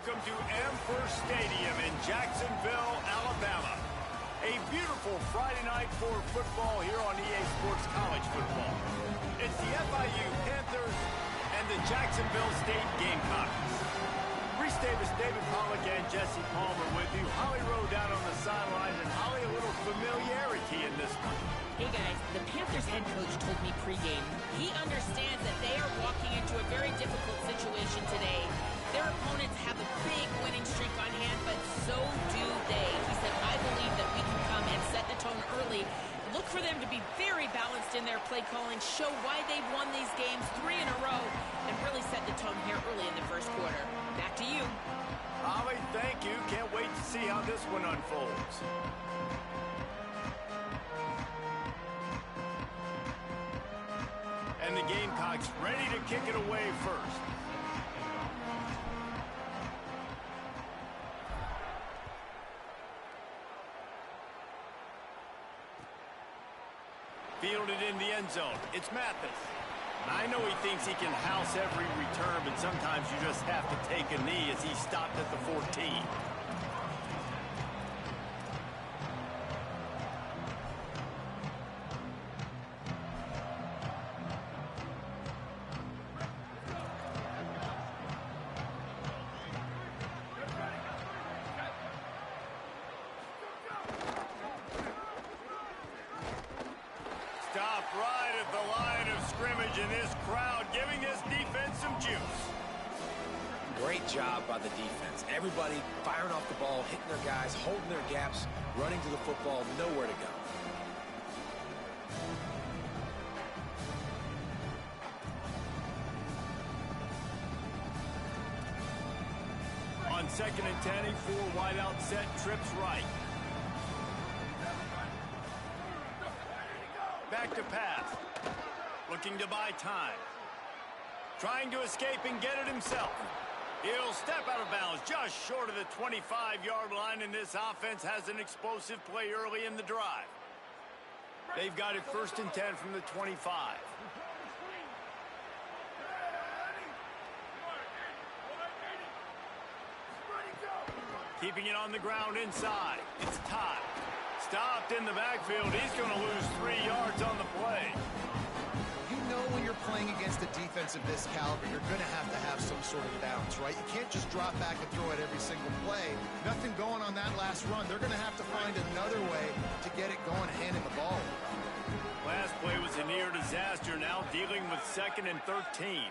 welcome to First Stadium in Jacksonville, Alabama. A beautiful Friday night for football here on EA Sports College Football. It's the FIU Panthers and the Jacksonville State Gamecocks. Reese Davis, David Pollack, and Jesse Palmer with you. Holly Rowe down on the sidelines, and Holly, a little familiarity in this one. Hey guys, the Panthers head coach told me pregame he understands that they are walking into a very difficult situation today. Their opponents have a big winning streak on hand, but so do they. He said, I believe that we can come and set the tone early. Look for them to be very balanced in their play calling, show why they've won these games 3 in a row, and really set the tone here early in the first quarter. Back to you. Holly, thank you. Can't wait to see how this one unfolds. And the Gamecocks ready to kick it away first. Fielded in the end zone. It's Mathis. I know he thinks he can house every return, but sometimes you just have to take a knee as he stopped at the 14. Stop right at the line of scrimmage, and this crowd giving this defense some juice. Great job by the defense. Everybody firing off the ball, hitting their guys, holding their gaps, running to the football, nowhere to go. On 2nd and 10, a 4-wide-out set, trips right. Back to pass. Looking to buy time. Trying to escape and get it himself. He'll step out of bounds just short of the 25-yard line, and this offense has an explosive play early in the drive. They've got it 1st and 10 from the 25. Keeping it on the ground inside. It's Todd. Stopped in the backfield. He's going to lose 3 yards on the play. You know when you're playing against a defense of this caliber, you're going to have some sort of bounce, right? You can't just drop back and throw it every single play. Nothing going on that last run. They're going to have to find another way to get it going, handing the ball. Last play was a near disaster. Now dealing with 2nd and 13.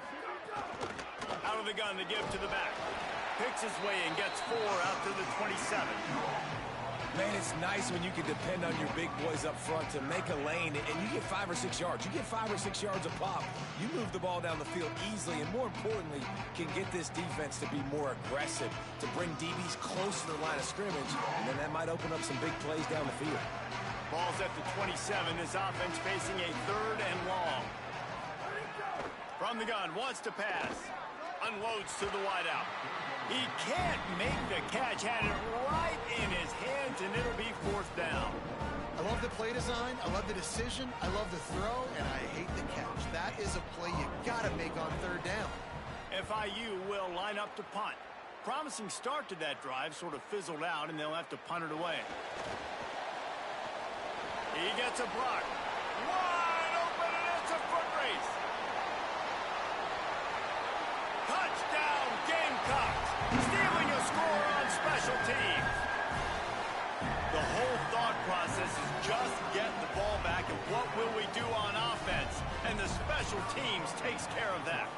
Out of the gun, the give to the back. Picks his way and gets 4 out to the 27. Man, it's nice when you can depend on your big boys up front to make a lane, and you get 5 or 6 yards. You get 5 or 6 yards a pop. You move the ball down the field easily, and more importantly, can get this defense to be more aggressive, to bring DBs close to the line of scrimmage, and then that might open up some big plays down the field. Ball's at the 27. This offense facing a 3rd and long. From the gun, wants to pass. Unloads to the wideout. He can't make the catch. Had it right in his hands, and it'll be 4th down. I love the play design. I love the decision. I love the throw, and I hate the catch. That is a play you got to make on 3rd down. FIU will line up to punt. Promising start to that drive, sort of fizzled out, and they'll have to punt it away. He gets a block. Wide open, and it's a foot race. Touchdown, Gamecocks. Stealing a score on special teams. The whole thought process is just get the ball back, and what will we do on offense? And the special teams takes care of that.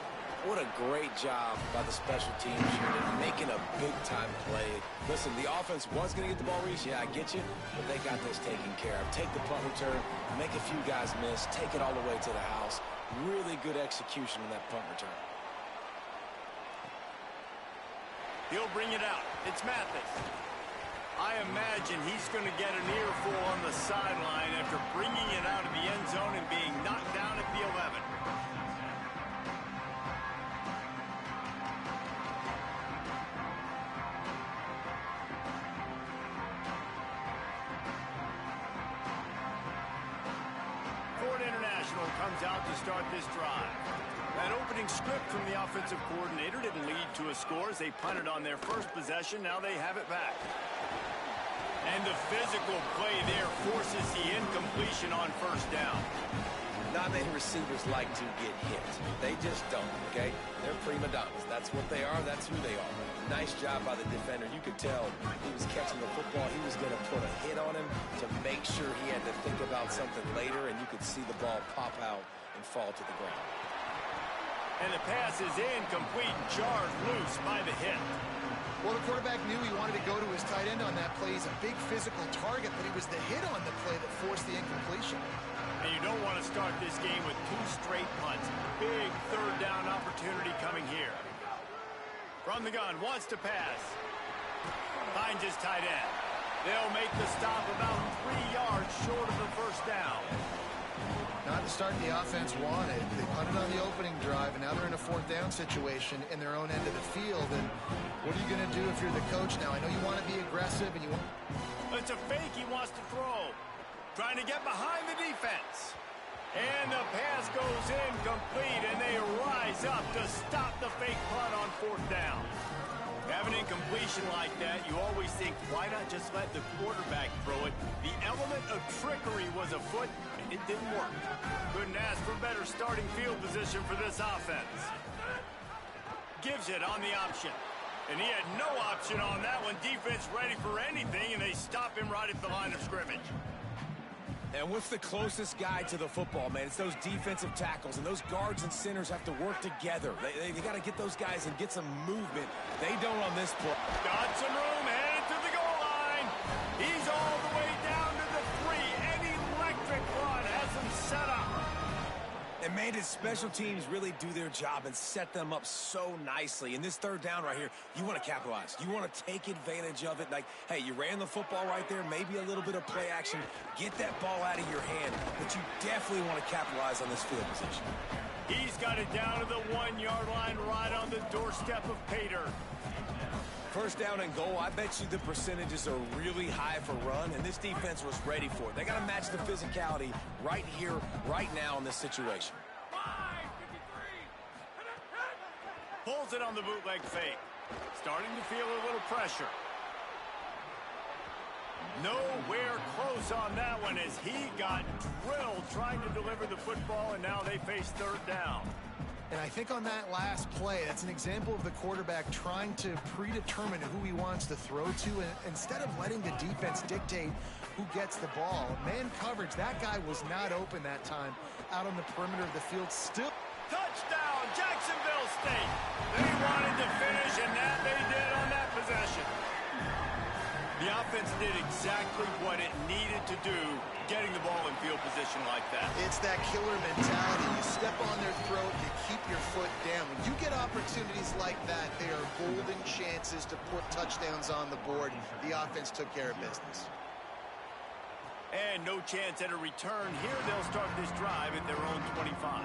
What a great job by the special teams unit, making a big-time play. Listen, the offense was going to get the ball, Reese. Yeah, I get you, but they got this taken care of. Take the punt return, make a few guys miss, take it all the way to the house. Really good execution in that punt return. He'll bring it out. It's Mathis. I imagine he's going to get an earful on the sideline after bringing it out of the end zone and being knocked down at the 11. Ford International comes out to start this drive. That opening script from the offensive coordinator didn't lead to a score as they punted on their first possession. Now they have it back. And the physical play there forces the incompletion on first down. Not many receivers like to get hit. They just don't, okay? They're prima donnas. That's what they are. That's who they are. Nice job by the defender. You could tell he was catching the football. He was going to put a hit on him to make sure he had to think about something later, and you could see the ball pop out and fall to the ground. And the pass is incomplete and jarred loose by the hit. Well, the quarterback knew he wanted to go to his tight end on that play. He's a big physical target, but it was the hit on the play that forced the incompletion. And you don't want to start this game with 2 straight punts. Big third down opportunity coming here. From the gun, wants to pass. Finds his tight end. They'll make the stop about 3 yards short of the first down. Not the start the offense wanted. They punted on the opening drive, and now they're in a 4th down situation in their own end of the field. And what are you going to do if you're the coach now? I know you want to be aggressive, and you want... It's a fake he wants to throw. Trying to get behind the defense. And the pass goes incomplete, and they rise up to stop the fake punt on 4th down. Have an incompletion like that, you always think, why not just let the quarterback throw it? The element of trickery was afoot, and it didn't work. Couldn't ask for better starting field position for this offense. Gives it on the option. And he had no option on that one. Defense ready for anything, and they stop him right at the line of scrimmage. And what's the closest guy to the football, man? It's those defensive tackles, and those guards and centers have to work together. They got to get those guys and get some movement. They don't on this play. Got some room, headed to the goal line. He's all the way down to the 3. An electric run has him set up. And man, did special teams really do their job and set them up so nicely. In this third down right here, you want to capitalize. You want to take advantage of it. Like, hey, you ran the football right there, maybe a little bit of play action. Get that ball out of your hand, but you definitely want to capitalize on this field position. He's got it down to the 1-yard line right on the doorstep of Pater. First down and goal, I bet you the percentages are really high for run, and this defense was ready for it. They got to match the physicality right here, right now in this situation. Pulls it on the bootleg fake. Starting to feel a little pressure. Nowhere close on that one as he got drilled trying to deliver the football, and now they face 3rd down. And I think on that last play, that's an example of the quarterback trying to predetermine who he wants to throw to, and instead of letting the defense dictate who gets the ball. Man coverage, that guy was not open that time out on the perimeter of the field. Still. Touchdown, Jacksonville State. They wanted to finish, and that they did on that possession. The offense did exactly what it needed to do, getting the ball in field position like that. It's that killer mentality. You step on their throat, you keep your foot down. When you get opportunities like that, they are golden chances to put touchdowns on the board. The offense took care of business. And no chance at a return. Here they'll start this drive at their own 25.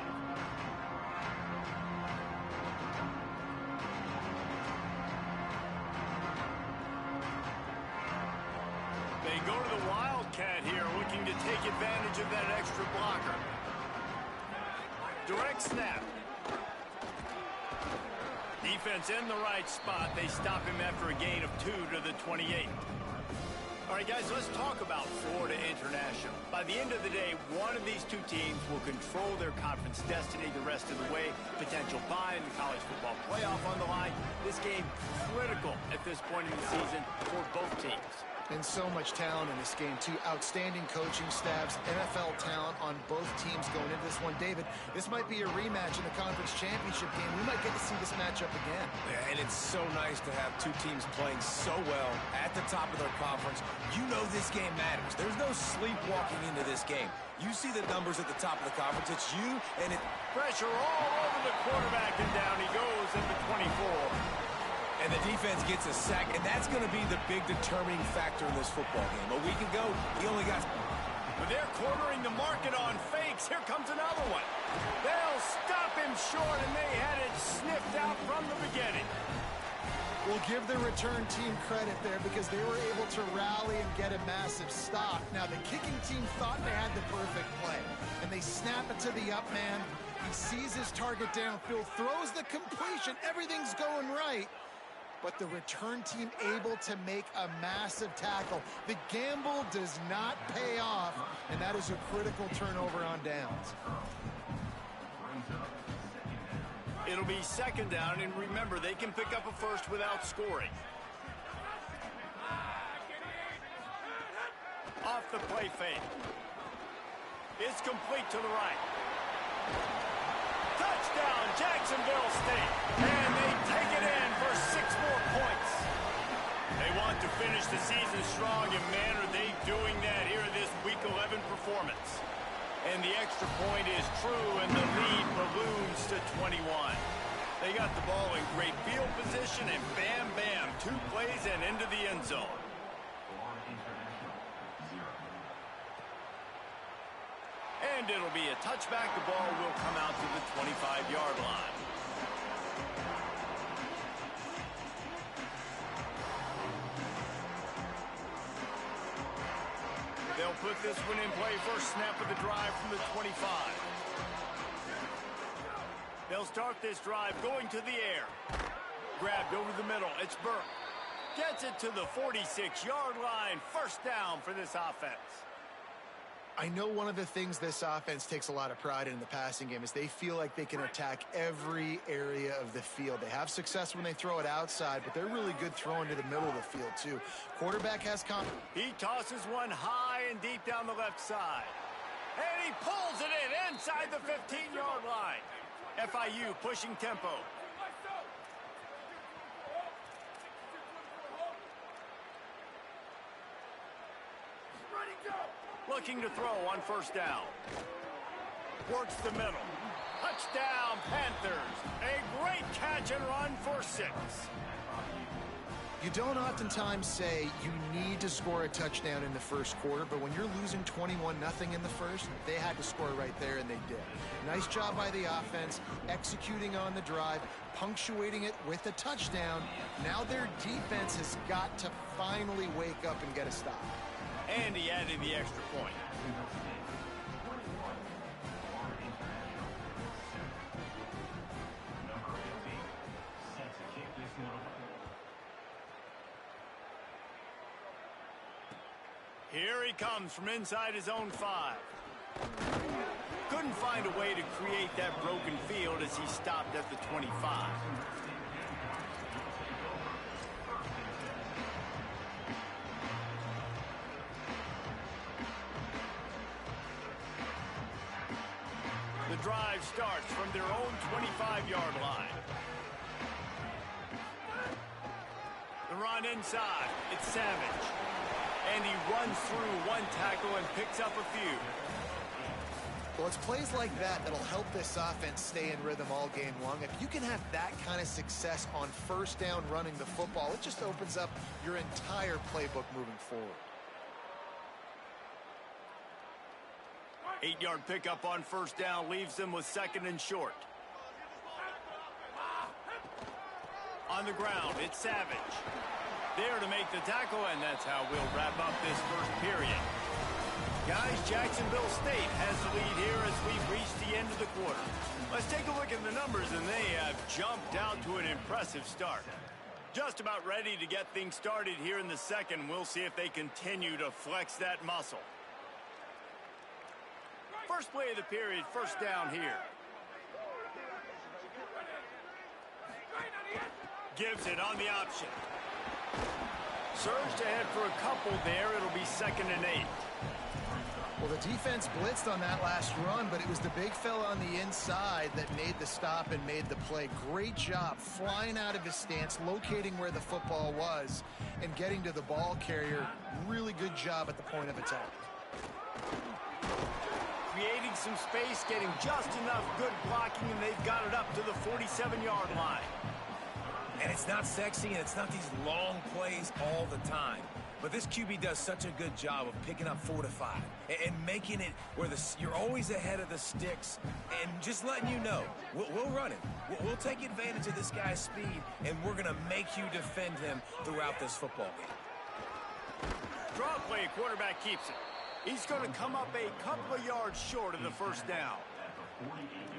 They go to the Wildcat here, looking to take advantage of that extra blocker. Direct snap. Defense in the right spot. They stop him after a gain of 2 to the 28. All right, guys, let's talk about Florida International. By the end of the day, one of these 2 teams will control their conference destiny the rest of the way. Potential bye in the college football playoff on the line. This game critical at this point in the season for both teams. And so much talent in this game, too. Outstanding coaching staffs, NFL talent on both teams going into this one. David, this might be a rematch in the conference championship game. We might get to see this matchup again. Yeah, and it's so nice to have 2 teams playing so well at the top of their conference. You know this game matters. There's no sleepwalking into this game. You see the numbers at the top of the conference. It's you, and it... Pressure all over the quarterback, and down he goes at the 24. And the defense gets a sack, and that's going to be the big determining factor in this football game. A week ago, he only got... But they're cornering the market on fakes. Here comes another one. They'll stop him short, and they had it sniffed out from the beginning. We'll give the return team credit there because they were able to rally and get a massive stop. Now, the kicking team thought they had the perfect play, and they snap it to the up man. He sees his target downfield, throws the completion, everything's going right. But the return team able to make a massive tackle. The gamble does not pay off, and that is a critical turnover on downs. It'll be second down, and remember, they can pick up a first without scoring. Off the play fake. It's complete to the right. Touchdown, Jacksonville State. And they take it in for 6 more points. They want to finish the season strong, and man, are they doing that here in this Week 11 performance. And the extra point is true, and the lead balloons to 21. They got the ball in great field position, and bam, bam, 2 plays and into the end zone. And it'll be a touchback. The ball will come out to the 25-yard line. They'll put this one in play. First snap of the drive from the 25. They'll start this drive going to the air. Grabbed over the middle. It's Burke. Gets it to the 46-yard line. First down for this offense. I know one of the things this offense takes a lot of pride in the passing game is they feel like they can attack every area of the field. They have success when they throw it outside, but they're really good throwing to the middle of the field, too. Quarterback has confidence. He tosses one high and deep down the left side. And he pulls it in inside the 15-yard line. FIU pushing tempo. Looking to throw on first down. Works the middle. Touchdown, Panthers. A great catch and run for 6. You don't oftentimes say you need to score a touchdown in the first quarter, but when you're losing 21-0 in the first, they had to score right there, and they did. Nice job by the offense, executing on the drive, punctuating it with a touchdown. Now their defense has got to finally wake up and get a stop. And he added the extra point. Here he comes from inside his own 5. Couldn't find a way to create that broken field as he stopped at the 25. The drive starts from their own 25-yard line. The run inside. It's Savage. And he runs through one tackle and picks up a few. Well, it's plays like that that'll help this offense stay in rhythm all game long. If you can have that kind of success on first down running the football, it just opens up your entire playbook moving forward. 8-yard pickup on first down leaves them with second and short. On the ground, it's Savage. There to make the tackle, and that's how we'll wrap up this first period. Guys, Jacksonville State has the lead here as we've reached the end of the quarter. Let's take a look at the numbers, and they have jumped out to an impressive start. Just about ready to get things started here in the second. We'll see if they continue to flex that muscle. First play of the period, first down here. Gives it on the option. Surged ahead for a couple there. It'll be second and 8. Well, the defense blitzed on that last run, but it was the big fella on the inside that made the stop and made the play. Great job flying out of his stance, locating where the football was, and getting to the ball carrier. Really good job at the point of attack. Creating some space, getting just enough good blocking, and they've got it up to the 47-yard line. And it's not sexy, and it's not these long plays all the time. But this QB does such a good job of picking up 4 to 5 and making it where you're always ahead of the sticks and just letting you know, we'll run it. We'll take advantage of this guy's speed, and we're going to make you defend him throughout this football game. Draw play, quarterback keeps it. He's going to come up a couple of yards short of the first down.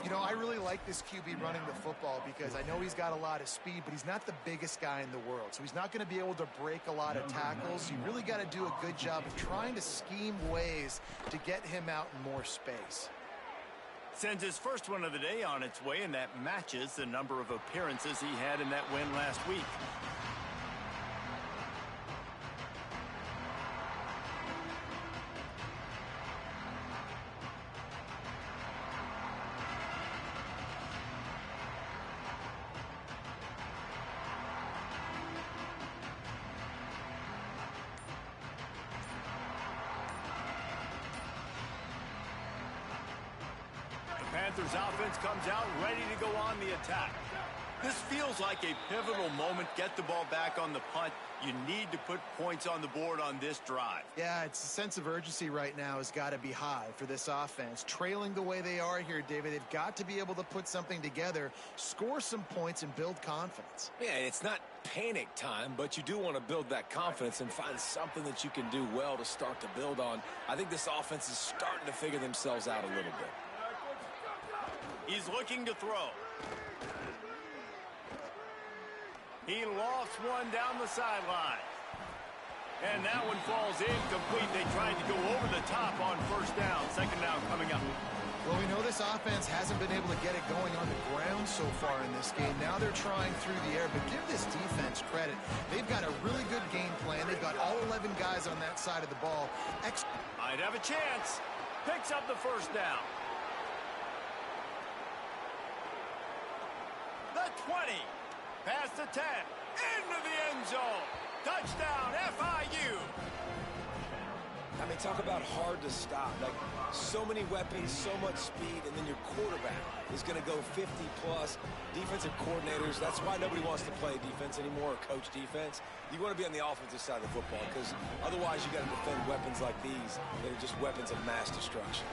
You know, I really like this QB running the football because I know he's got a lot of speed, but he's not the biggest guy in the world. So he's not going to be able to break a lot of tackles. You really got to do a good job of trying to scheme ways to get him out in more space. Sends his first one of the day on its way, and that matches the number of appearances he had in that win last week. Panthers offense comes out ready to go on the attack. This feels like a pivotal moment. Get the ball back on the punt. You need to put points on the board on this drive. Yeah, it's a sense of urgency right now has got to be high for this offense. Trailing the way they are here, David, they've got to be able to put something together, score some points, and build confidence. Yeah, it's not panic time, but you do want to build that confidence and find something that you can do well to start to build on. I think this offense is starting to figure themselves out a little bit. He's looking to throw. He lofts one down the sideline. And that one falls incomplete. They tried to go over the top on first down. Second down coming up. Well, we know this offense hasn't been able to get it going on the ground so far in this game. Now they're trying through the air, but give this defense credit. They've got a really good game plan. They've got all 11 guys on that side of the ball. Might have a chance. Picks up the first down. The 20. Past the 10. Into the end zone. Touchdown, FIU. I mean, talk about hard to stop. Like, so many weapons, so much speed, and then your quarterback is going to go 50-plus. Defensive coordinators, that's why nobody wants to play defense anymore or coach defense. You want to be on the offensive side of the football because otherwise you got to defend weapons like these that are just weapons of mass destruction.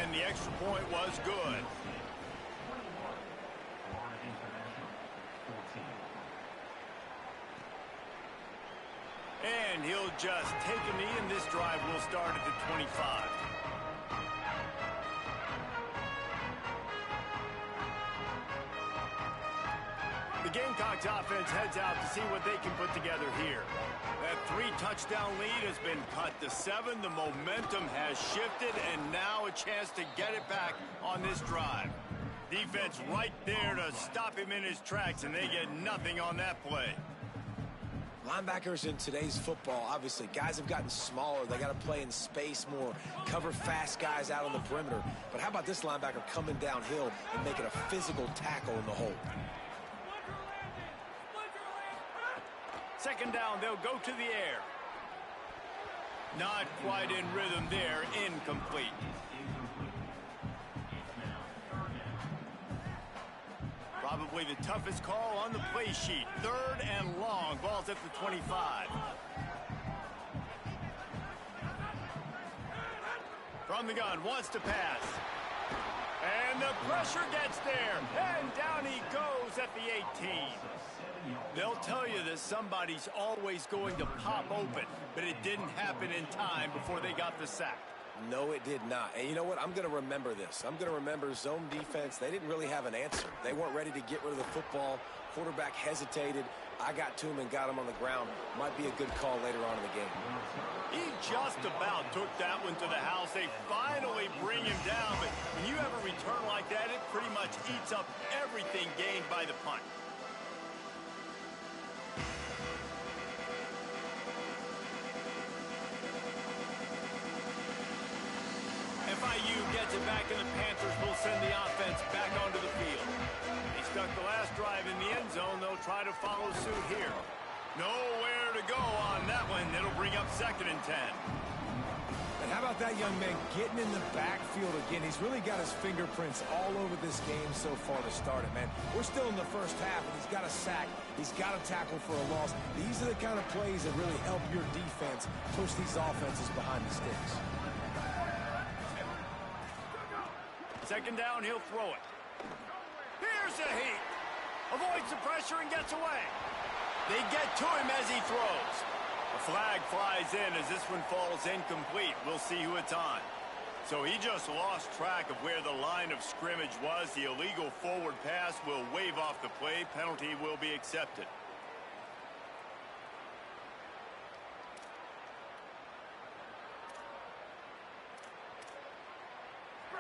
And the extra point was good. And he'll just take a knee, and this drive will start at the 25. The Gamecocks offense heads out to see what they can put together here. That 3-touchdown lead has been cut to 7. The momentum has shifted, and now a chance to get it back on this drive. Defense right there to stop him in his tracks, and they get nothing on that play. Linebackers in today's football, obviously, guys have gotten smaller. They got to play in space more, cover fast guys out on the perimeter. But how about this linebacker coming downhill and making a physical tackle in the hole? Second down, they'll go to the air. Not quite in rhythm there, incomplete. Probably the toughest call on the play sheet. 3rd and long. Ball's at the 25. From the gun, wants to pass. And the pressure gets there. And down he goes at the 18. They'll tell you that somebody's always going to pop open, but it didn't happen in time before they got the sack. No, it did not. And you know what? I'm going to remember this. I'm going to remember zone defense. They didn't really have an answer. They weren't ready to get rid of the football. Quarterback hesitated. I got to him and got him on the ground. Might be a good call later on in the game. He just about took that one to the house. They finally bring him down, but when you have a return like that, it pretty much eats up everything gained by the punt. FIU gets it back, and the Panthers will send the offense back onto the field. They stuck the last drive in the end zone. They'll try to follow suit here. Nowhere to go on that one. It'll bring up 2nd and 10. And how about that young man getting in the backfield again? He's really got his fingerprints all over this game so far to start it, man. We're still in the first half, and he's got a sack. He's got a tackle for a loss. These are the kind of plays that really help your defense push these offenses behind the sticks. Second down, he'll throw it. Here's a heat. Avoids the pressure and gets away. They get to him as he throws. A flag flies in as this one falls incomplete. We'll see who it's on. So he just lost track of where the line of scrimmage was. The illegal forward pass will wave off the play. Penalty will be accepted.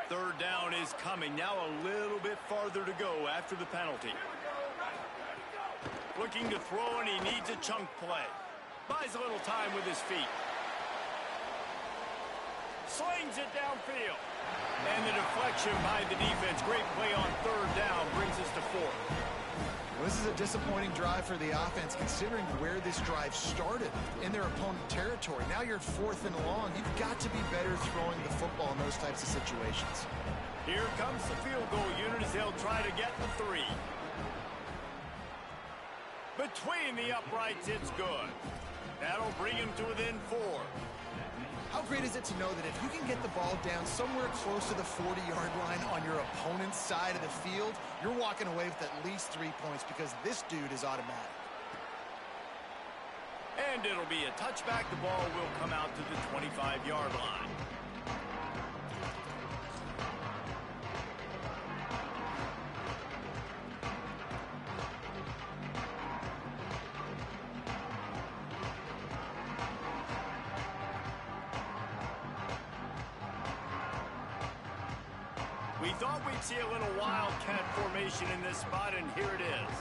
Third down is coming. Now a little bit farther to go after the penalty. Looking to throw, and he needs a chunk play. Buys a little time with his feet. Slings it downfield. And the deflection by the defense. Great play on third down. Brings us to fourth. Well, this is a disappointing drive for the offense, considering where this drive started, in their opponent territory. Now you're at 4th and long. You've got to be better throwing the football in those types of situations. Here comes the field goal unit as they'll try to get the 3. Between the uprights, it's good. That'll bring him to within 4. How great is it to know that if you can get the ball down somewhere close to the 40-yard line on your opponent's side of the field, you're walking away with at least 3 points because this dude is automatic. And it'll be a touchback. The ball will come out to the 25-yard line. We thought we'd see a little wildcat formation in this spot, and here it is.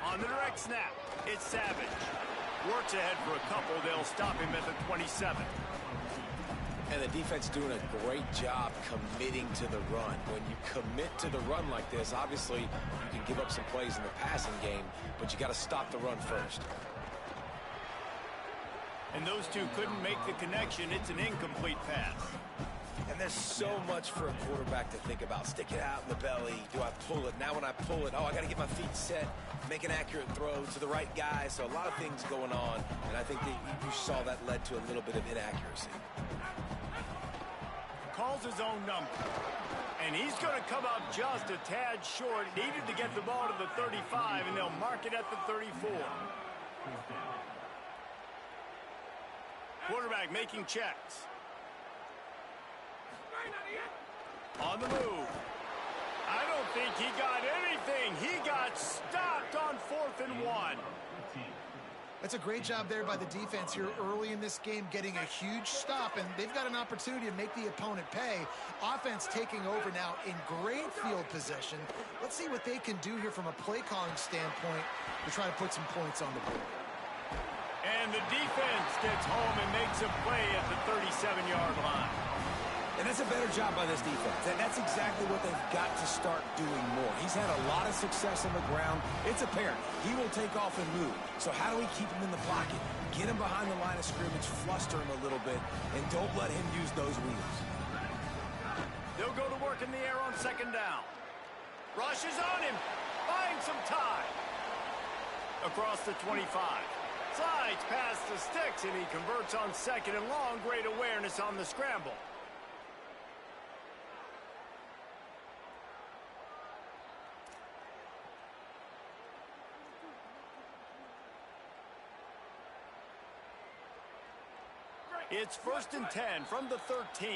On the direct snap, it's Savage. Works ahead for a couple. They'll stop him at the 27. And the defense doing a great job committing to the run. When you commit to the run like this, obviously you can give up some plays in the passing game, but you got to stop the run first. And those two couldn't make the connection. It's an incomplete pass. And there's so much for a quarterback to think about. Stick it out in the belly. Do I pull it? Now when I pull it, oh, I got to get my feet set, make an accurate throw to the right guy. So a lot of things going on, and I think that you saw that led to a little bit of inaccuracy. Calls his own number. And he's going to come up just a tad short. Needed to get the ball to the 35, and they'll mark it at the 34. Quarterback making checks. On the move. I don't think he got anything. He got stopped on 4th and 1. That's a great job there by the defense here early in this game, getting a huge stop, and they've got an opportunity to make the opponent pay. Offense taking over now in great field position. Let's see what they can do here from a play calling standpoint to try to put some points on the board. And the defense gets home and makes a play at the 37-yard line. And that's a better job by this defense. And that's exactly what they've got to start doing more. He's had a lot of success on the ground. It's apparent. He will take off and move. So how do we keep him in the pocket? Get him behind the line of scrimmage, fluster him a little bit, and don't let him use those wheels. They'll go to work in the air on 2nd down. Rushes on him. Finds some time. Across the 25. Slides past the sticks, and he converts on 2nd and long. Great awareness on the scramble. It's 1st and 10 from the 13.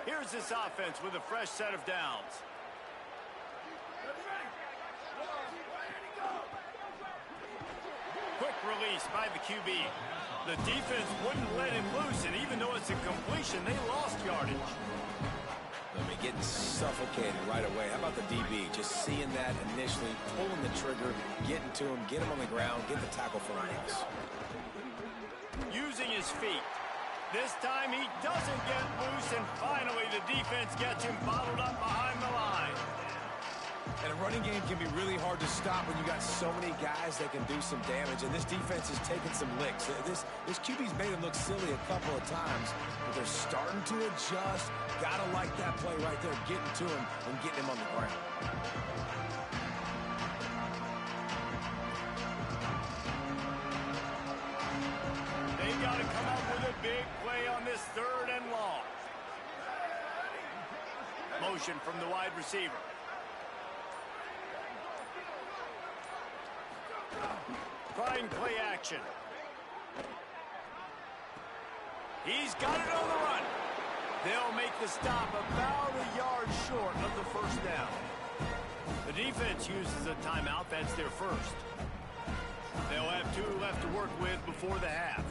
Here's this offense with a fresh set of downs. Quick release by the QB. The defense wouldn't let him loose, and even though it's a completion, they lost yardage. I mean, getting suffocated right away. How about the DB? Just seeing that initially, pulling the trigger, getting to him, get him on the ground, get the tackle for a loss. Using his feet. This time he doesn't get loose, and finally the defense gets him bottled up behind the line. And a running game can be really hard to stop when you got so many guys that can do some damage, and this defense is taking some licks. This QB's made him look silly a couple of times, but they're starting to adjust. Gotta like that play right there, getting to him and getting him on the ground. They gotta come up with a big play on this 3rd and long. Motion from the wide receiver. showing play action. He's got it on the run. They'll make the stop about a yard short of the first down. The defense uses a timeout. That's their first. They'll have 2 left to work with before the half.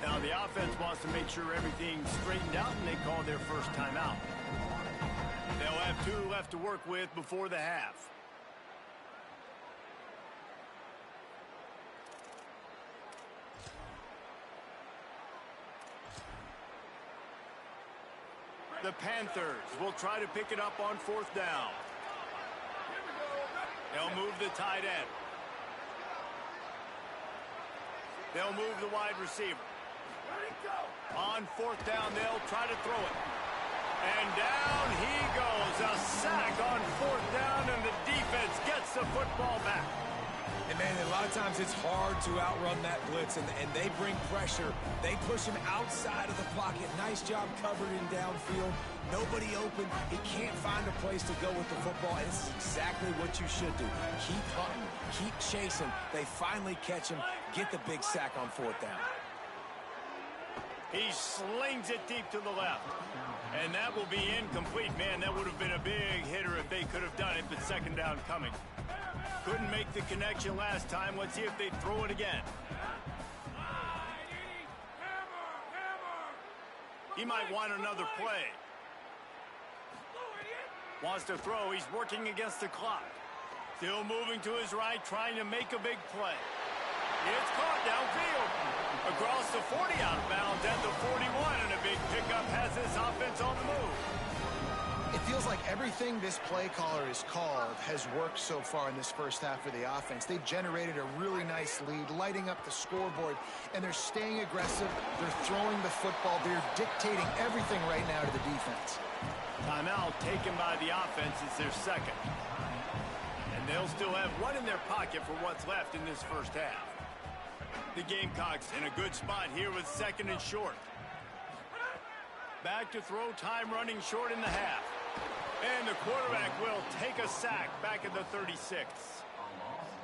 Now the offense wants to make sure everything's straightened out, and they call their first timeout. They'll have 2 left to work with before the half. The Panthers will try to pick it up on 4th down. They'll move the tight end. They'll move the wide receiver. On 4th down, they'll try to throw it. And down he goes. A sack on 4th down, and the defense gets the football back. And, man, a lot of times it's hard to outrun that blitz, and they bring pressure. They push him outside of the pocket. Nice job covered in downfield. Nobody open. He can't find a place to go with the football, and this is exactly what you should do. Keep hunting. Keep chasing. They finally catch him. Get the big sack on 4th down. He slings it deep to the left. And that will be incomplete. Man, that would have been a big hitter if they could have done it, but 2nd down coming. Couldn't make the connection last time. Let's see if they throw it again. He might want another play. Wants to throw. He's working against the clock. Still moving to his right, trying to make a big play. It's caught downfield. Across the 40 out of bounds at the 41, and a big pickup has this offense on the move. It feels like everything this play caller has called has worked so far in this first half of the offense. They've generated a really nice lead, lighting up the scoreboard, and they're staying aggressive. They're throwing the football. They're dictating everything right now to the defense. Timeout taken by the offense is their second. And they'll still have 1 in their pocket for what's left in this first half. The Gamecocks in a good spot here with 2nd and short. Back to throw, time running short in the half. And the quarterback will take a sack back at the 36.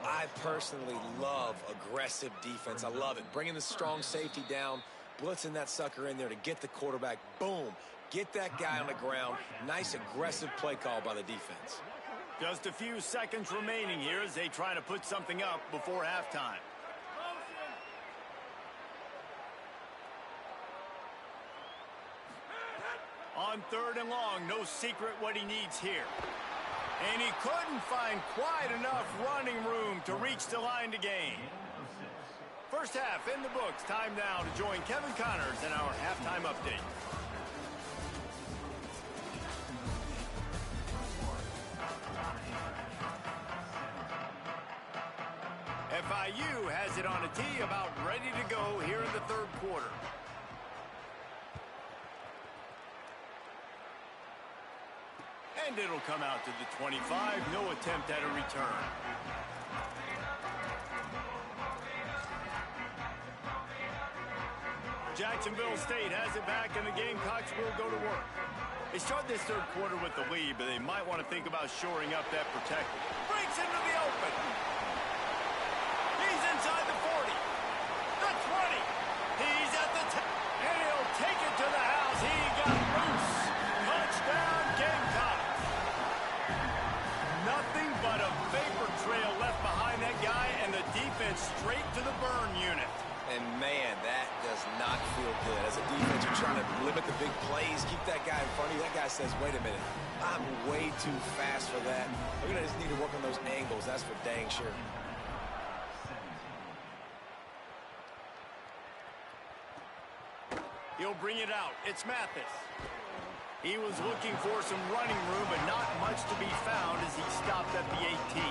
I personally love aggressive defense. I love it. Bringing the strong safety down, blitzing that sucker in there to get the quarterback. Boom. Get that guy on the ground. Nice aggressive play call by the defense. Just a few seconds remaining here as they try to put something up before halftime. On 3rd and long, no secret what he needs here. And he couldn't find quite enough running room to reach the line to gain. First half in the books. Time now to join Kevin Connors in our halftime update. FIU has it on a tee, about ready to go here in the 3rd quarter. And it'll come out to the 25. No attempt at a return. Jacksonville State has it back, and the Gamecocks will go to work. They start this 3rd quarter with the lead, but they might want to think about shoring up that protector. Breaks into the open. He's inside the 40. The 20. He's at the 10. And he'll take it to the house. He got loose. Touchdown, Gamecocks. Nothing but a vapor trail left behind that guy, and the defense straight to the burn unit. And, man, that does not feel good. As a defense, you're trying to limit the big plays, keep that guy in front of you. That guy says, wait a minute, I'm way too fast for that. We're going to just need to work on those angles. That's for dang sure. He'll bring it out. It's Mathis. He was looking for some running room, but not much to be found as he stopped at the 18.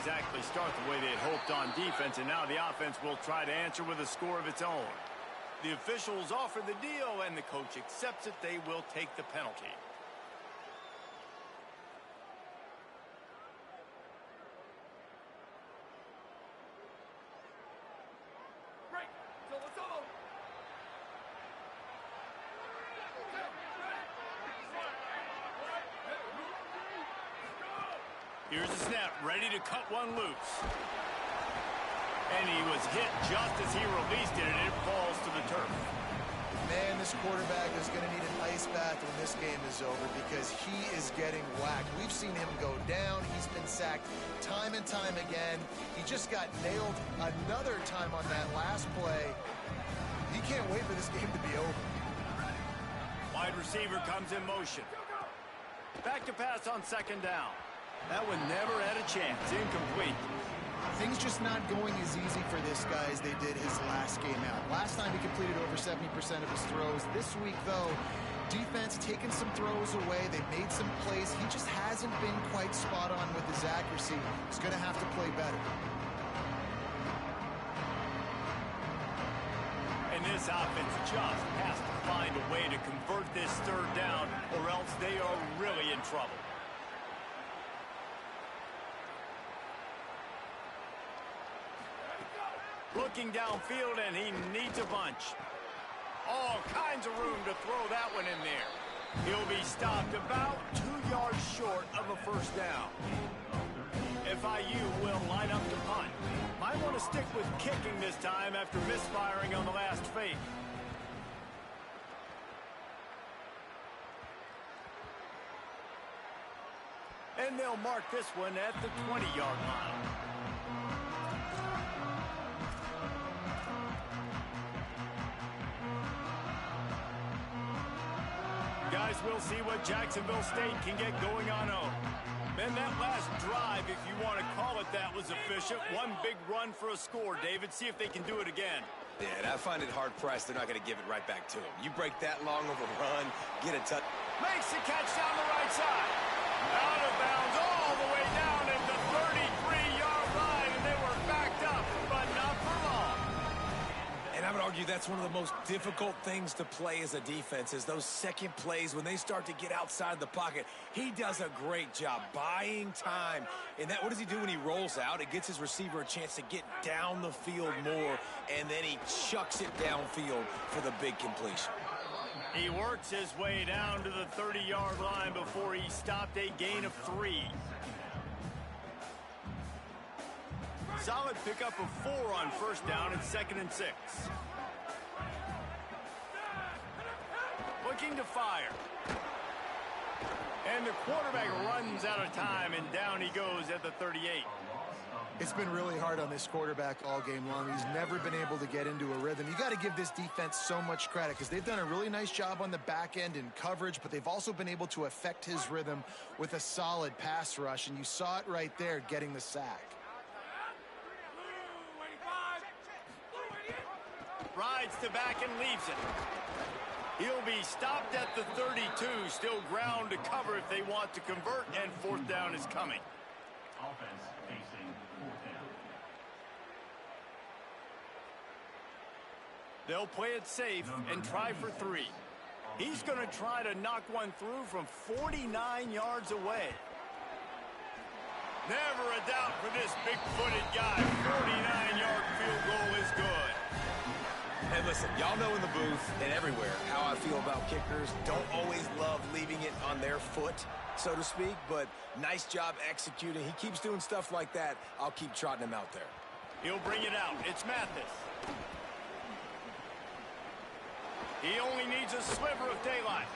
exactly start the way they had hoped on defense, and now the offense will try to answer with a score of its own. The officials offer the deal, and the coach accepts it. They will take the penalty. Here's a snap, ready to cut one loose. And he was hit just as he released it, and it falls to the turf. Man, this quarterback is going to need an ice bath when this game is over because he is getting whacked. We've seen him go down. He's been sacked time and time again. He just got nailed another time on that last play. He can't wait for this game to be over. Wide receiver comes in motion. Back to pass on second down. That one never had a chance. Incomplete. Things just not going as easy for this guy as they did his last game out. Last time he completed over 70% of his throws. This week, though, defense taking some throws away. They made some plays. He just hasn't been quite spot on with his accuracy. He's going to have to play better. And this offense just has to find a way to convert this third down, or else they are really in trouble. Looking downfield, and he needs a bunch. All kinds of room to throw that one in there. He'll be stopped about 2 yards short of a first down. FIU will line up to punt. Might want to stick with kicking this time after misfiring on the last fake. And they'll mark this one at the 20-yard line. Guys, we'll see what Jacksonville State can get going on home. Man, that last drive, if you want to call it that, was efficient. One big run for a score, David. See if they can do it again. Yeah, and I find it hard-pressed they're not going to give it right back to him. You break that long of a run, get a touch. Makes the catch down the right side. Out of bounds all the way down at the 33-yard line, and they were backed up, but not for long. And I would argue that's one of the most difficult things to play as a defense is those second plays when they start to get outside the pocket. He does a great job buying time. And that, what does he do when he rolls out? It gets his receiver a chance to get down the field more, and then he chucks it downfield for the big completion. He works his way down to the 30-yard line before he stopped a gain of 3. Solid pickup of 4 on first down and 2nd and 6. Looking to fire. And the quarterback runs out of time, and down he goes at the 38. It's been really hard on this quarterback all game long. He's never been able to get into a rhythm. You got to give this defense so much credit because they've done a really nice job on the back end in coverage, but they've also been able to affect his rhythm with a solid pass rush, and you saw it right there getting the sack. Rides to back and leaves it. He'll be stopped at the 32. Still ground to cover if they want to convert, and 4th down is coming. Offense facing 4th down. They'll play it safe and try for 3. He's going to try to knock one through from 49 yards away. Never a doubt for this big-footed guy. 49-yard field goal is good. And listen, y'all know in the booth and everywhere how I feel about kickers. Don't always love leaving it on their foot, so to speak, but nice job executing. He keeps doing stuff like that. I'll keep trotting him out there. He'll bring it out. It's Mathis. He only needs a sliver of daylight.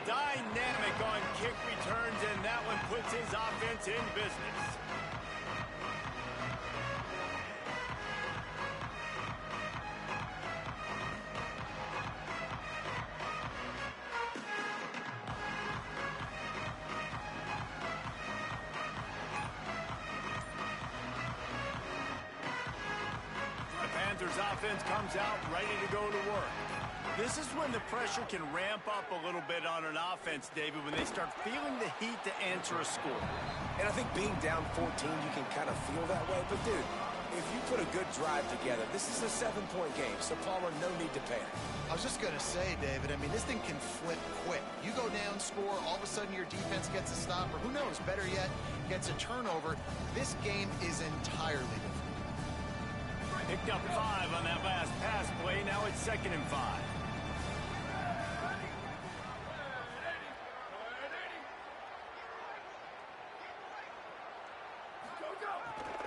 Dynamic on kick returns, and that one puts his offense in business. The Panthers offense comes out ready to go to work. This is when the pressure can ramp up a little bit on an offense, David, when they start feeling the heat to answer a score. And I think being down 14, you can kind of feel that way. But, dude, if you put a good drive together, this is a 7-point game, so Palmer, no need to panic. I was just going to say, David, I mean, this thing can flip quick. You go down, score, all of a sudden your defense gets a stop, or who knows, better yet, gets a turnover. This game is entirely different. Picked up 5 on that last pass play. Now it's 2nd and 5.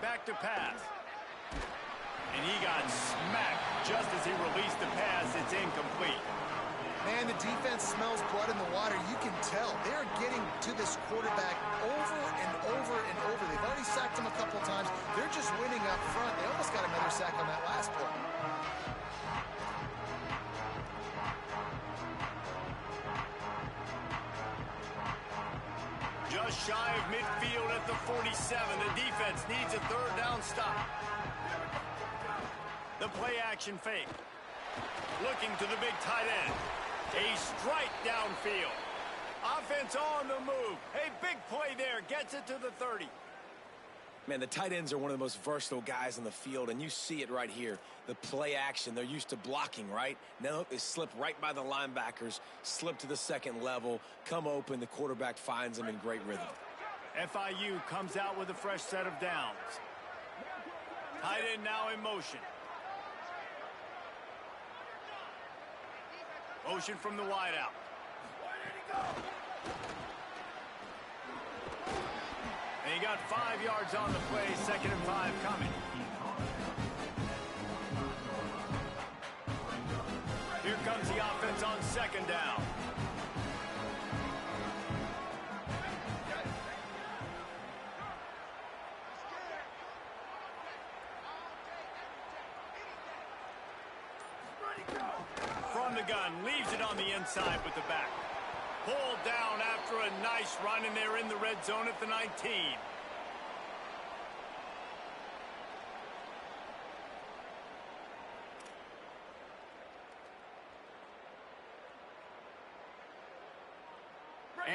Back to pass. And he got smacked just as he released the pass. It's incomplete. Man, the defense smells blood in the water. You can tell. They're getting to this quarterback over and over and over. They've already sacked him a couple times. They're just winning up front. They almost got another sack on that last play. Just shy of midfield at the 47. The defense needs a 3rd down stop. The play action fake. Looking to the big tight end. A strike downfield. Offense on the move. A big play there. Gets it to the 30. Man, the tight ends are one of the most versatile guys on the field, and you see it right here. The play action, they're used to blocking, right? Now they slip right by the linebackers, slip to the 2nd level, come open, the quarterback finds them in great rhythm. FIU comes out with a fresh set of downs. Tight end now in motion. Motion from the wideout. And he got 5 yards on the play. 2nd and 5 coming. Here comes the offense on 2nd down. From the gun, leaves it on the inside with the back. Pulled down after a nice run, and they're in the red zone at the 19.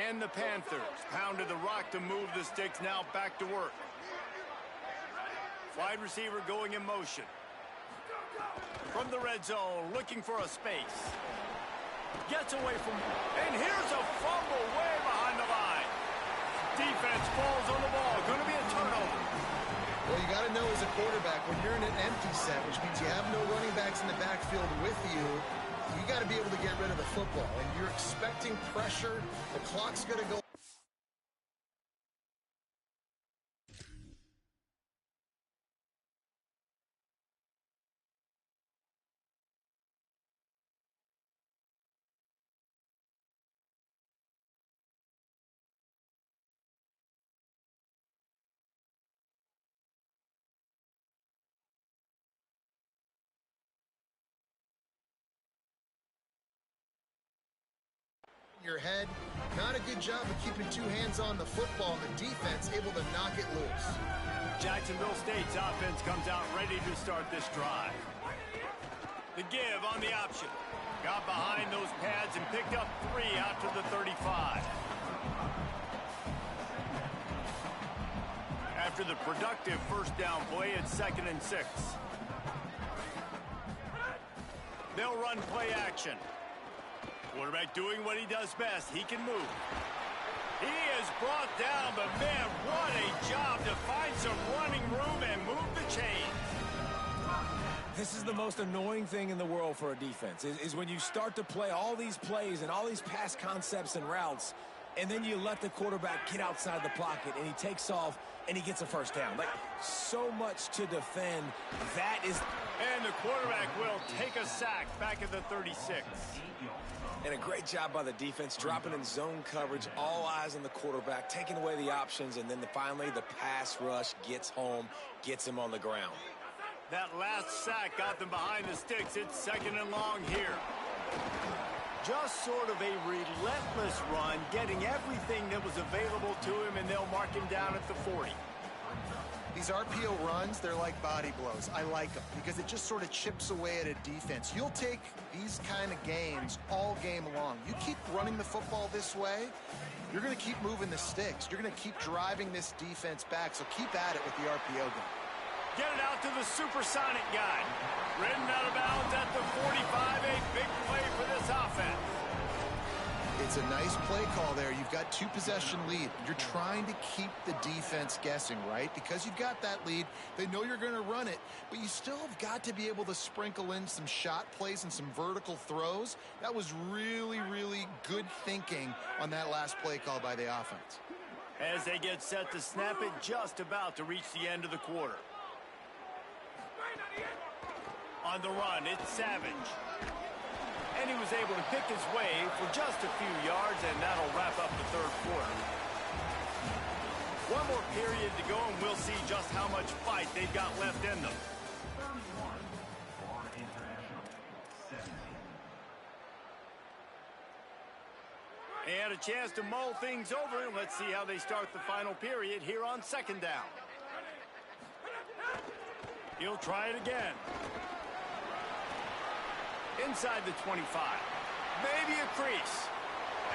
And the Panthers pounded the rock to move the sticks, now back to work. Wide receiver going in motion. From the red zone, looking for a space. Gets away from, and here's a fumble way behind the line. Defense falls on the ball. Going to be a turnover. Well, you got to know as a quarterback, when you're in an empty set, which means you have no running backs in the backfield with you, you got to be able to get rid of the football. And you're expecting pressure. The clock's going to go. Your head. Not a good job of keeping 2 hands on the football, and the defense able to knock it loose. Jacksonville State's offense comes out ready to start this drive. The give on the option. Got behind those pads and picked up 3 after the 35. After the productive 1st down play, it's 2nd and 6. They'll run play action. Quarterback doing what he does best. He can move. He is brought down, but man, what a job to find some running room and move the chains. This is the most annoying thing in the world for a defense, is when you start to play all these plays and all these pass concepts and routes, and then you let the quarterback get outside the pocket, and he takes off, and he gets a 1st down. Like, so much to defend. That is... And the quarterback will take a sack back at the 36. And a great job by the defense, dropping in zone coverage, all eyes on the quarterback, taking away the options, and then finally the pass rush gets home, gets him on the ground. That last sack got them behind the sticks. It's 2nd and long here. Just sort of a relentless run, getting everything that was available to him, and they'll mark him down at the 40. These RPO runs, they're like body blows. I like them because it just sort of chips away at a defense. You'll take these kind of gains all game long. You keep running the football this way, you're going to keep moving the sticks. You're going to keep driving this defense back, so keep at it with the RPO game. Get it out to the supersonic guy. Ridden out of bounds at the 45. A big play for this offense. It's a nice play call there. You've got 2-possession lead. You're trying to keep the defense guessing, right? Because you've got that lead, they know you're going to run it, but you still have got to be able to sprinkle in some shot plays and some vertical throws. That was really, really good thinking on that last play call by the offense. As they get set to snap it, just about to reach the end of the quarter. On the run, it's Savage. And he was able to pick his way for just a few yards, and that'll wrap up the third quarter. One more period to go, and we'll see just how much fight they've got left in them. 31 for International, 17. And a chance to mull things over. Let's see how they start the final period here on second down. He'll try it again. Inside the 25. Maybe a crease.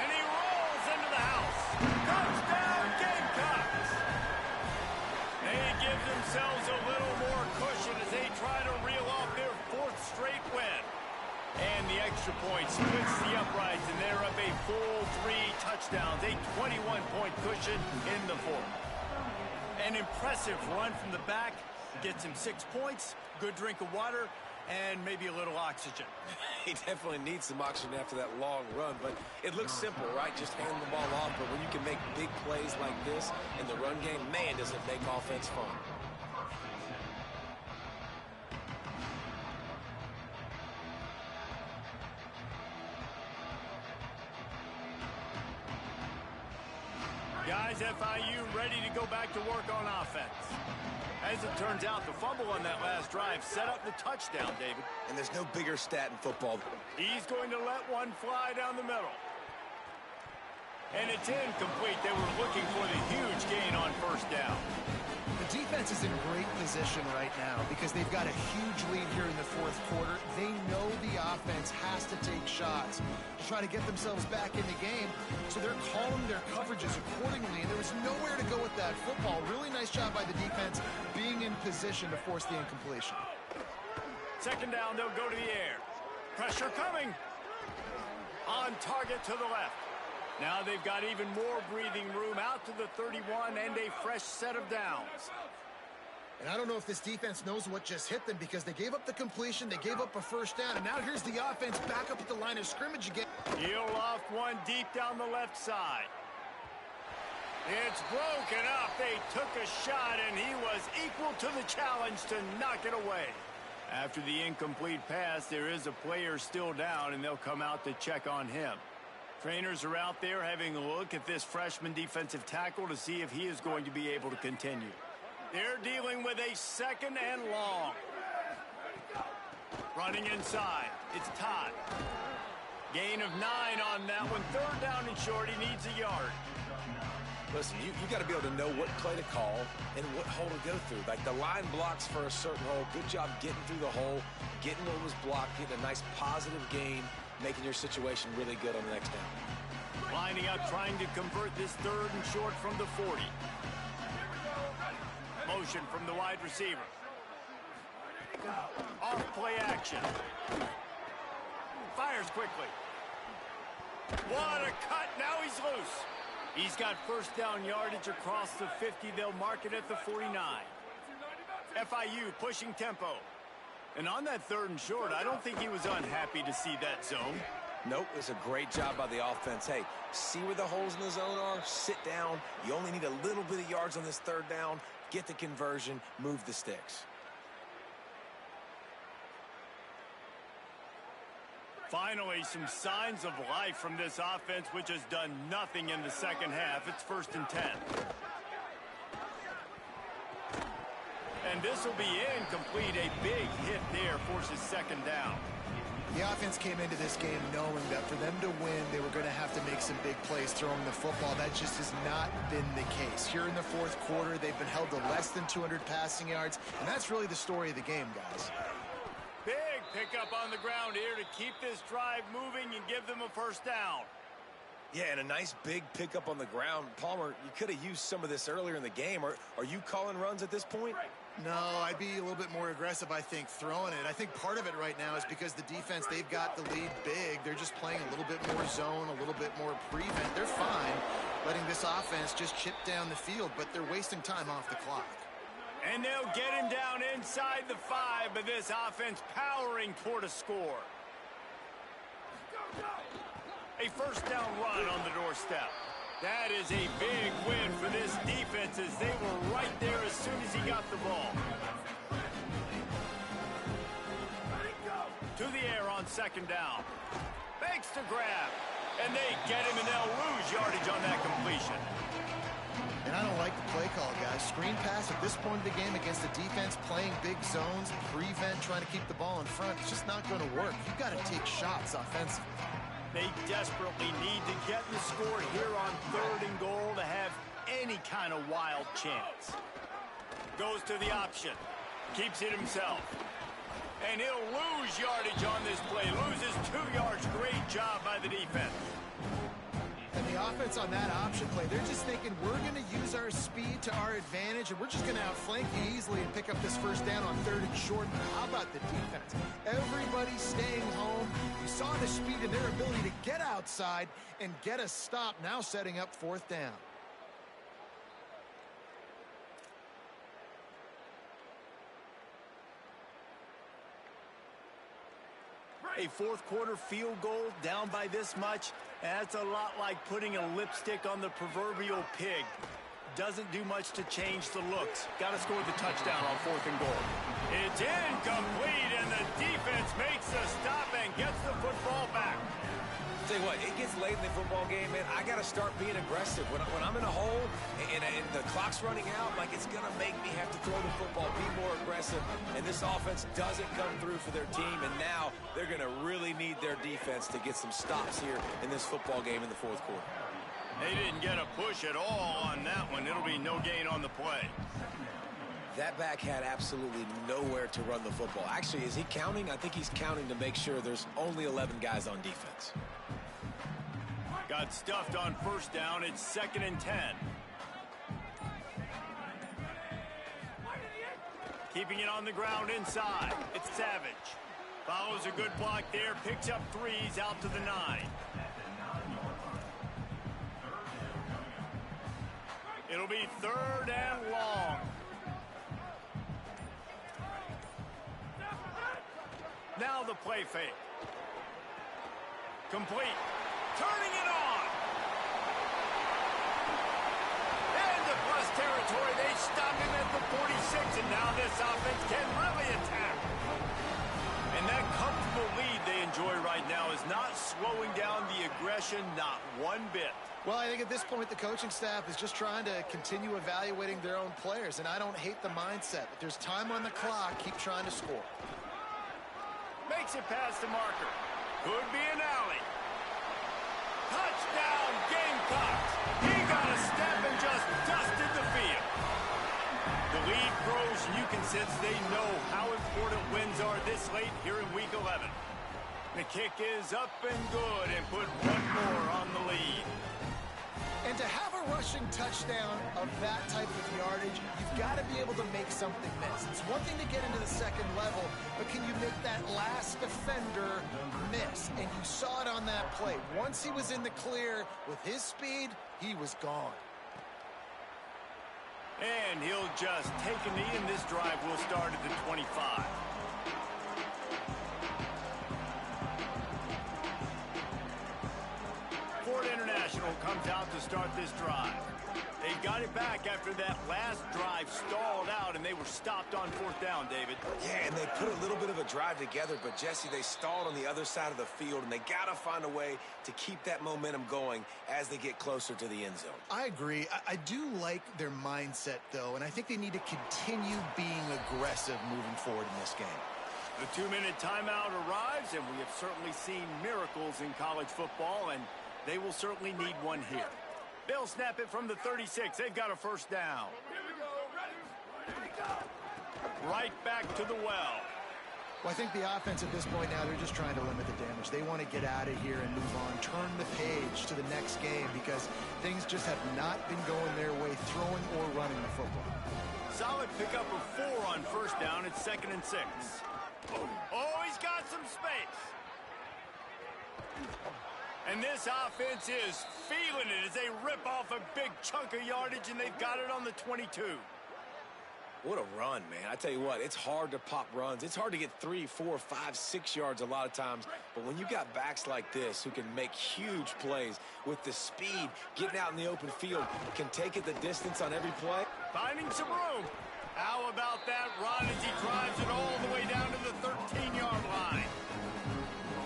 And he rolls into the house. Touchdown, Gamecocks! They give themselves a little more cushion as they try to reel off their 4th straight win. And the extra point splits the uprights, and they're up a full 3 touchdowns. A 21-point cushion in the 4th. An impressive run from the back. Gets him 6 points, good drink of water, and maybe a little oxygen. He definitely needs some oxygen after that long run, but it looks simple, right? Just hand the ball off, but when you can make big plays like this in the run game, man, does it make offense fun. Guys, FIU ready to go back to work on offense. As it turns out, the fumble on that last drive set up the touchdown, David. And there's no bigger stat in football. He's going to let one fly down the middle. And it's incomplete. They were looking for the huge gain on first down. The defense is in great position right now because they've got a huge lead here in the 4th quarter. They know the offense has to take shots to try to get themselves back in the game, so they're calling their coverages accordingly, and there was nowhere to go with that football. Really nice job by the defense being in position to force the incompletion. Second down, they'll go to the air. Pressure coming. On target to the left. Now they've got even more breathing room out to the 31 and a fresh set of downs. And I don't know if this defense knows what just hit them because they gave up the completion, they gave up a first down, and now here's the offense back up at the line of scrimmage again. He'll loft one deep down the left side. It's broken up. They took a shot, and he was equal to the challenge to knock it away. After the incomplete pass, there is a player still down, and they'll come out to check on him. Trainers are out there having a look at this freshman defensive tackle to see if he is going to be able to continue. They're dealing with a second and long. Running inside. It's Todd. Gain of 9 on that one. Third down and short. He needs a yard. Listen, you got to be able to know what play to call and what hole to go through. Like the line blocks for a certain hole. Good job getting through the hole, getting what was blocked, getting a nice positive gain, making your situation really good on the next down. Lining up, trying to convert this third and short from the 40. Motion from the wide receiver. Off play action. Fires quickly. What a cut. Now he's loose. He's got first down yardage across the 50. They'll mark it at the 49. FIU pushing tempo. And on that third and short, I don't think he was unhappy to see that zone. Nope, it's a great job by the offense. Hey, see where the holes in the zone are, sit down. You only need a little bit of yards on this third down. Get the conversion, move the sticks. Finally, some signs of life from this offense, which has done nothing in the second half. It's 1st and 10. And this will be incomplete. A big hit there forces second down. The offense came into this game knowing that for them to win, they were going to have to make some big plays throwing the football. That just has not been the case. Here in the fourth quarter, they've been held to less than 200 passing yards, and that's really the story of the game, guys. Big pickup on the ground here to keep this drive moving and give them a first down. Yeah, and a nice big pickup on the ground. Palmer, you could have used some of this earlier in the game. Are you calling runs at this point? No, I'd be a little bit more aggressive, I think, throwing it. I think part of it right now is because the defense, they've got the lead big. They're just playing a little bit more zone, a little bit more prevent. They're fine letting this offense just chip down the field, but they're wasting time off the clock. And they'll get him down inside the 5, but this offense powering toward a score. A first down run on the doorstep. That is a big win for this defense as they were right there as soon as he got the ball. To the air on second down. Makes the grab. And they get him, and they'll lose yardage on that completion. And I don't like the play call, guys. Screen pass at this point of the game against a defense playing big zones, prevent, trying to keep the ball in front. It's just not going to work. You've got to take shots offensively. They desperately need to get the score here on 3rd and goal to have any kind of wild chance. Goes to the option. Keeps it himself. And he'll lose yardage on this play. Loses 2 yards. Great job by the defense. And the offense on that option play, they're just thinking we're going to use our speed to our advantage, and we're just going to outflank you easily and pick up this first down on 3rd and short. How about the defense? Everybody staying home. You saw the speed and their ability to get outside and get a stop, now setting up 4th down. A fourth quarter field goal down by this much. That's a lot like putting a lipstick on the proverbial pig. Doesn't do much to change the looks. Got to score the touchdown on 4th and goal. It's incomplete, and the defense makes the stop and gets the football back. Tell you what, it gets late in the football game, man. I got to start being aggressive. When I'm in a hole and the clock's running out, like, it's going to make me have to throw the football, be more aggressive. And this offense doesn't come through for their team, and now they're going to really need their defense to get some stops here in this football game in the fourth quarter. They didn't get a push at all on that one. It'll be no gain on the play. That back had absolutely nowhere to run the football. Actually, is he counting? I think he's counting to make sure there's only 11 guys on defense. Got stuffed on first down. It's 2nd and 10. Keeping it on the ground inside. It's Savage. Follows a good block there. Picks up 3s out to the 9. It'll be 3rd and long. Now the play fake. Complete. Turning it on. Into plus territory. They stop him at the 46, and now this offense can really attack. And that comfortable lead they enjoy right now is not slowing down the aggression, not one bit. Well, I think at this point the coaching staff is just trying to continue evaluating their own players, and I don't hate the mindset. If there's time on the clock, keep trying to score. Makes it past the marker. Could be an alley. Touchdown, Gamecocks. He got a step and just dusted the field. The lead grows, and you can sense they know how important wins are this late here in Week 11. The kick is up and good and put one more on the lead. And to have a rushing touchdown of that type of yardage, you've got to be able to make something miss. It's one thing to get into the second level, but can you make that last defender miss? And you saw it on that play. Once he was in the clear with his speed, he was gone. And he'll just take a knee, and this drive will start at the 25. Ford International comes out to start this drive. They got it back after that last drive stalled out, and they were stopped on 4th down, David. Yeah, and they put a little bit of a drive together, but, Jesse, they stalled on the other side of the field, and they got to find a way to keep that momentum going as they get closer to the end zone. I agree. I do like their mindset, though, and I think they need to continue being aggressive moving forward in this game. The 2-minute timeout arrives, and we have certainly seen miracles in college football, and they will certainly need one here. They'll snap it from the 36. They've got a first down. Right back to the well. Well, I think the offense at this point now, they're just trying to limit the damage. They want to get out of here and move on, turn the page to the next game because things just have not been going their way, throwing or running the football. Solid pickup of 4 on first down. It's 2nd and 6. Oh, he's got some space. And this offense is feeling it as they rip off a big chunk of yardage, and they've got it on the 22. What a run, man. I tell you what, it's hard to pop runs. It's hard to get 3, 4, 5, 6 yards a lot of times. But when you got backs like this who can make huge plays with the speed, getting out in the open field, can take it the distance on every play. Finding some room. How about that run as he drives it all the way down to the 13-yard line?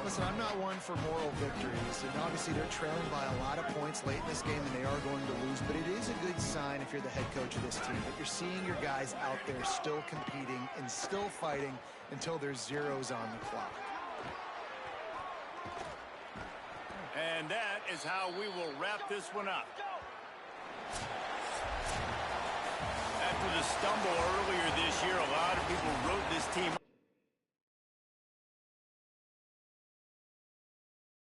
Listen, I'm not one for moral victories, and obviously they're trailing by a lot of points late in this game, and they are going to lose, but it is a good sign if you're the head coach of this team that you're seeing your guys out there still competing and still fighting until there's zeros on the clock. And that is how we will wrap this one up. After the stumble earlier this year, a lot of people wrote this team